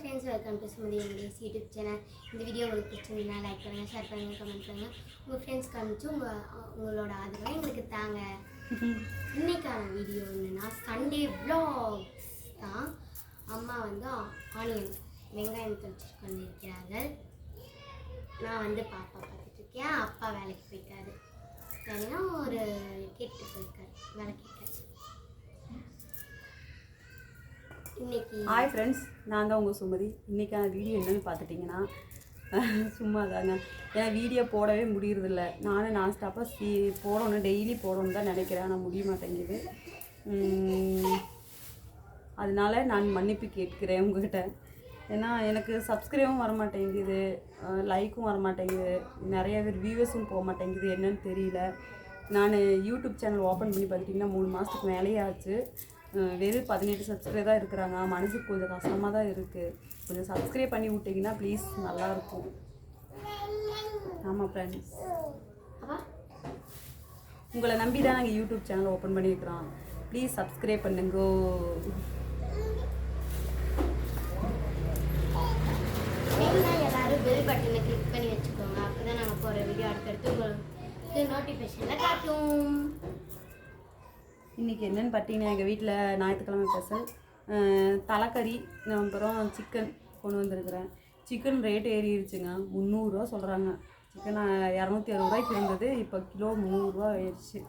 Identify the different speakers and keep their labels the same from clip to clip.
Speaker 1: friends, welcome to Sumati English YouTube channel. இந்த video உங்களுக்கு பிடிச்சிருந்தா லைக் பண்ணுங்க, ஷேர் பண்ணுங்க, கமெண்ட் பண்ணுங்க. உங்க फ्रेंड्स காமிச்சு உங்களோட ஆதரவை எங்களுக்கு தாங்க. இன்னைக்கான வீடியோ என்னன்னா சண்டே vlogs தான். அம்மா வந்து ஆனியன் வெங்காயம் தரிச்சு கொண்டிருக்கிறார்கள். நான் வந்து பாப்பா பார்த்துட்டு இருக்கேன். அப்பா வேலைக்கு போயிட்டாரு. ஏன்னா ஒரு கேட்டு போயிருக்காரு வேலைக்கு.
Speaker 2: ஹாய் ஃப்ரெண்ட்ஸ், நான் தான் உங்கள் சுமதி. இன்றைக்கான வீடியோ என்னென்னு பார்த்துட்டிங்கன்னா சும்மா தாங்க. ஏன்னா வீடியோ போடவே முடியறதில்ல. நானும் நான் ஸ்டாப்பாக போடணும், டெய்லி போடணுன்னு தான் நினைக்கிறேன். ஆனால் முடிய மாட்டேங்குது. அதனால நான் மன்னிப்பு கேட்கிறேன் உங்கள்கிட்ட. ஏன்னா எனக்கு சப்ஸ்கிரைபும் வர மாட்டேங்குது, லைக்கும் வர மாட்டேங்குது, நிறைய பேர் வியூவர்ஸும் போக மாட்டேங்குது. என்னன்னு தெரியல. நான் யூடியூப் சேனல் ஓப்பன் பண்ணி பார்த்துட்டிங்கன்னா 3 மாதத்துக்கு மேலேயே ஆச்சு. வெறும் 18 சப்ஸ்கிரைபர் தான் இருக்கிறாங்க. மனசுக்கு கொஞ்சம் கஷ்டமாக தான் இருக்குது. கொஞ்சம் சப்ஸ்கிரைப் பண்ணி விட்டிங்கன்னா ப்ளீஸ், நல்லாயிருக்கும். ஆமாம் ஃப்ரெண்ட்ஸ், உங்களை நம்பி தான் நாங்கள் யூடியூப் சேனல் ஓப்பன் பண்ணியிருக்கிறோம். ப்ளீஸ் சப்ஸ்கிரைப் பண்ணுங்கோ.
Speaker 1: எல்லாரும் பெல் பட்டனை கிளிக் பண்ணி வச்சுக்கோங்க. அப்போ தான் நாங்கள் போகிற வீடியோ அடுத்தடுத்து உங்களுக்கு நோட்டிஃபிகேஷனில் காட்டும்.
Speaker 2: இன்றைக்கி என்னென்னு பார்த்தீங்கன்னா, எங்கள் வீட்டில் ஞாயிற்றுக்கிழமை ஸ்பெஷல் தலைக்கறி, அப்புறம் சிக்கன் கொண்டு வந்திருக்கிறேன். Chicken rate ஏறிடுச்சுங்க. 300 ரூபா சொல்கிறாங்க. சிக்கன் 260 ரூபாய்க்கு இருந்தது, இப்போ கிலோ 300 ரூபா ஆயிடுச்சு.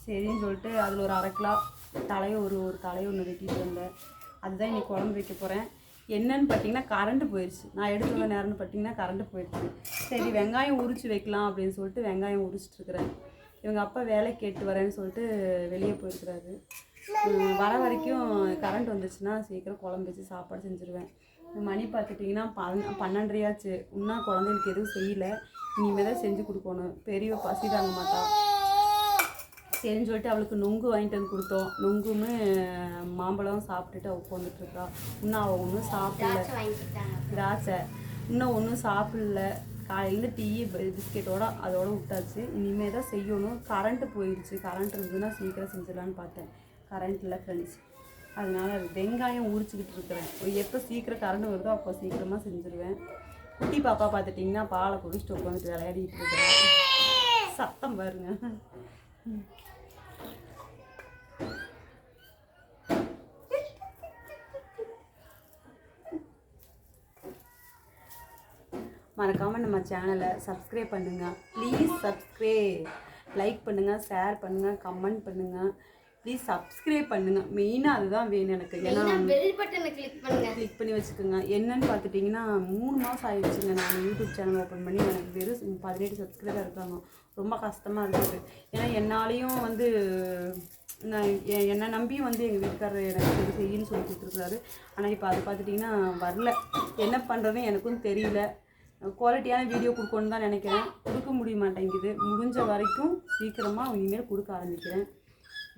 Speaker 2: சரின்னு சொல்லிட்டு அதில் ஒரு 1/2 கிலோ தலையை ஒரு தலையை ஒன்று வெட்டிட்டு வந்தேன். அதுதான் இன்றைக்கி குழம்பு வைக்க போகிறேன். என்னன்னு பார்த்தீங்கன்னா கரண்ட்டு போயிடுச்சு. நான் எடுத்து வந்த நேரம்னு பார்த்தீங்கன்னா கரண்ட்டு போயிடுச்சு. சரி வெங்காயம் உரித்து வைக்கலாம் அப்படின்னு சொல்லிட்டு வெங்காயம் உரிச்சிட்ருக்குறேன். இவங்க அப்பா வேலை கேட்டு வரேன்னு சொல்லிட்டு வெளியே போயிருக்கிறாரு. வர வரைக்கும் கரண்ட் வந்துச்சுன்னா சீக்கிரம் குழம்பு வச்சு சாப்பாடு செஞ்சுருவேன். மணி பார்த்துட்டிங்கன்னா 12:30 ஆச்சு. இன்னும் குழந்தைகளுக்கு எதுவும் செய்யலை. இனிமேல் தான் செஞ்சு கொடுக்கணும். பெரிய பசி தாங்க மாட்டா. சரின்னு சொல்லிட்டு அவளுக்கு நொங்கு வாங்கிட்டு வந்து கொடுத்தோம். நொங்குமே மாம்பழம் சாப்பிட்டுட்டு உட்காந்துட்ருக்கா. இன்னும் அவள் ஒன்றும் சாப்பிடல. திராட்சை இன்னும் ஒன்றும் சாப்பிடல. காலையில் டீ பிஸ்கெட்டோட அதோட விட்டாச்சு. இனிமேல் தான் செய்யணும். கரண்ட்டு போயிடுச்சு. கரண்ட் இருந்ததுன்னா சீக்கிரம் செஞ்சிடலான்னு பார்த்தேன். கரண்ட் இல்லை ஃப்ரெண்ட்ஸ். அதனால் வெங்காயம் உரிச்சிக்கிட்டு இருக்கிறேன். எப்போ சீக்கிரம் கரண்ட் வருதோ அப்போ சீக்கிரமாக செஞ்சுருவேன். குட்டி பாப்பா பார்த்துட்டிங்கன்னா பாலை குடிச்சிட்டு உட்காந்துட்டு விளையாடிட்டு இருக்கிறேன். சத்தம் பாருங்க. மறக்காமல் நம்ம சேனலை சப்ஸ்கிரைப் பண்ணுங்கள். Please subscribe. லைக் பண்ணுங்கள், ஷேர் பண்ணுங்கள், கமெண்ட் பண்ணுங்கள். ப்ளீஸ் சப்ஸ்கிரைப் பண்ணுங்கள். மெயினாக அதுதான் வேணும் எனக்கு. ஏன்னா
Speaker 1: பெல் பட்டனை கிளிக்
Speaker 2: பண்ணி வச்சுக்கோங்க. என்னன்னு பார்த்துட்டிங்கன்னா 3 மாதம் ஆயிடுச்சுங்க நான் யூடியூப் சேனல் ஓப்பன் பண்ணி. எனக்கு வெறும் 18 சப்ஸ்கிரைபர் இருக்காங்க. ரொம்ப கஷ்டமாக இருக்குது. ஏன்னா என்னாலையும் வந்து நான் என்னை நம்பியும் வந்து எங்கள் வீட்டுக்காரர் எனக்கு செய்யின்னு சொல்லி கொடுத்துருக்குறாரு. ஆனால் இப்போ அதை பார்த்துட்டிங்கன்னா வரல. என்ன பண்ணுறதுன்னு எனக்கும் தெரியல. குவாலிட்டியான வீடியோ கொடுக்கணுன்னு தான் நினைக்கிறேன். கொடுக்க முடிய மாட்டேங்குது. முடிஞ்ச வரைக்கும் சீக்கிரமாக இனிமேல் கொடுக்க ஆரம்பிக்கிறேன்.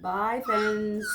Speaker 2: Bye friends.